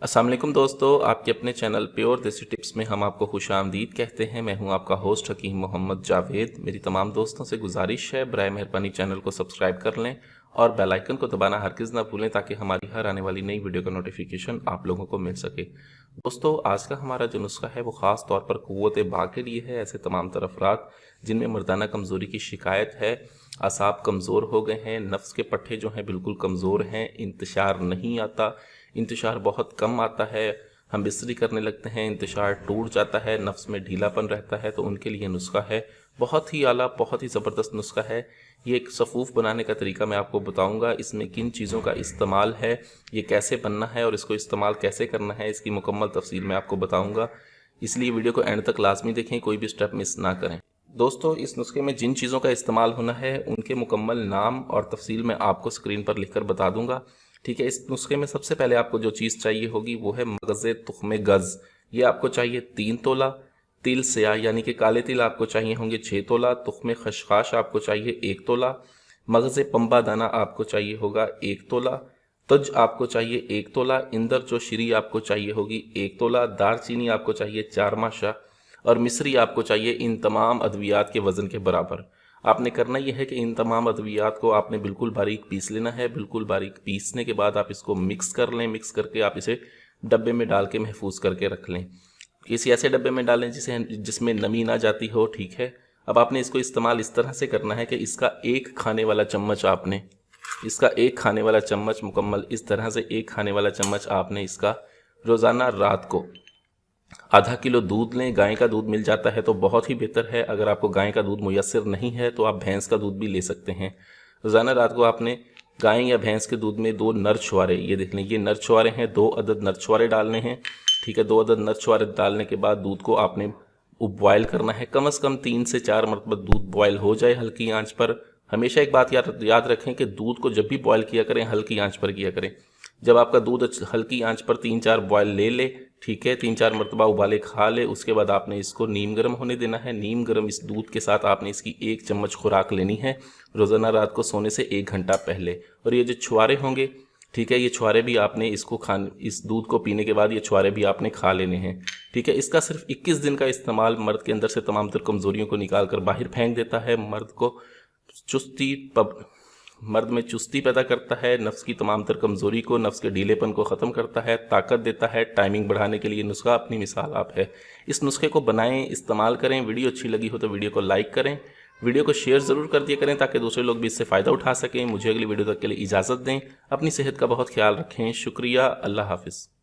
अस्सलाम वालेकुम दोस्तों, आपके अपने चैनल प्योर देसी टिप्स में हम आपको खुशामदीद कहते हैं। मैं हूं आपका होस्ट हकीम मोहम्मद जावेद। मेरी तमाम दोस्तों से गुजारिश है बराए मेहरबानी चैनल को सब्सक्राइब कर लें और बेल आइकन को दबाना हरगिज़ ना भूलें ताकि हमारी हर आने वाली नई वीडियो का नोटिफिकेशन आप लोगों को मिल सके। दोस्तों, आज का हमारा जो नुस्खा है वो ख़ास तौर पर क़ुव्वत बाह के लिए है। ऐसे तमाम तर अफराद जिनमें मर्दाना कमज़ोरी की शिकायत है, असाब कमज़ोर हो गए हैं, नफ्स के पट्टे जो हैं बिल्कुल कमज़ोर हैं, इंतशार नहीं आता, इंतशार बहुत कम आता है, हम बिस्तरी करने लगते हैं, इंतशार टूट जाता है, नफ्स में ढीलापन रहता है, तो उनके लिए नुस्खा है बहुत ही आला, बहुत ही ज़बरदस्त नुस्खा है। ये एक सफ़ूफ़ बनाने का तरीका मैं आपको बताऊंगा। इसमें किन चीज़ों का इस्तेमाल है, ये कैसे बनना है और इसको इस्तेमाल कैसे करना है, इसकी मुकम्मल तफसील मैं आपको बताऊंगा। इसलिए वीडियो को एंड तक लाजमी देखें, कोई भी स्टेप मिस ना करें। दोस्तों, इस नुस्खे में जिन चीज़ों का इस्तेमाल होना है उनके मुकम्मल नाम और तफसील मैं आपको स्क्रीन पर लिखकर बता दूंगा। ठीक है। इस नुस्खे में सबसे पहले आपको जो चीज़ चाहिए होगी वो है मगज़े तुख्मे गज़। ये आपको चाहिए 3 तोला। तिल स्याह यानी कि काले तिल आपको चाहिए होंगे 6 तोला। तुख्मे खशखाश आपको चाहिए 1 तोला। मगज़े पंबा दाना आपको चाहिए होगा 1 तोला। तज आपको चाहिए 1 तोला। इंदर जो श्री आपको चाहिए होगी 1 तोला। दारचीनी आपको चाहिए 4 माशा और मिस्री आपको चाहिए इन तमाम अद्वियात के वज़न के बराबर। आपने करना यह है कि इन तमाम अद्वियात को आपने बिल्कुल बारीक पीस लेना है। बिल्कुल बारीक पीसने के बाद आप इसको मिक्स कर लें। मिक्स करके आप इसे डब्बे में डाल के महफूज करके रख लें। किसी ऐसे डब्बे में डालें जिसमें नमी ना जाती हो। ठीक है। अब आपने इसको इस्तेमाल इस तरह से करना है कि इसका एक खाने वाला चम्मच मुकम्मल इस तरह से एक खाने वाला चम्मच आपने इसका रोज़ाना रात को आधा किलो दूध लें। गाय का दूध मिल जाता है तो बहुत ही बेहतर है। अगर आपको गाय का दूध मुयस्सर नहीं है तो आप भैंस का दूध भी ले सकते हैं। रोज़ाना रात को आपने गाय या भैंस के दूध में 2 नर छुआरे, ये देख लें, ये नर छुआरे हैं, 2 अदद नर छुआरे डालने हैं। ठीक है। 2 अदद नर छुआरे डालने के बाद दूध को आपने बॉयल करना है। कम से कम 3 से 4 मरतबा दूध बॉयल हो जाए हल्की आंच पर। हमेशा एक बात याद रखें कि दूध को जब भी बॉयल किया करें हल्की आंच पर किया करें। जब आपका दूध हल्की आंच पर 3-4 बॉयल ले, ठीक है, 3-4 मरतबा उबाले खा ले, उसके बाद आपने इसको नीम गर्म होने देना है। नीम गर्म इस दूध के साथ आपने इसकी 1 चम्मच खुराक लेनी है रोज़ाना रात को सोने से 1 घंटा पहले। और ये जो छुआरे होंगे, ठीक है, ये छुआरे भी आपने इस दूध को पीने के बाद ये छुआरे भी आपने खा लेने हैं। ठीक है। इसका सिर्फ 21 दिन का इस्तेमाल मर्द के अंदर से तमाम तर कमज़ोरियों को निकाल कर बाहर फेंक देता है। मर्द में चुस्ती पैदा करता है, नफ्स की तमाम तर कमज़ोरी को, नफ्स के ढीलेपन को ख़त्म करता है, ताकत देता है। टाइमिंग बढ़ाने के लिए नुस्खा अपनी मिसाल आप है। इस नुस्खे को बनाएं, इस्तेमाल करें। वीडियो अच्छी लगी हो तो वीडियो को लाइक करें, वीडियो को शेयर ज़रूर कर दिया करें ताकि दूसरे लोग भी इससे फ़ायदा उठा सकें। मुझे अगली वीडियो तक के लिए इजाज़त दें। अपनी सेहत का बहुत ख्याल रखें। शुक्रिया। अल्लाह हाफ़िज़।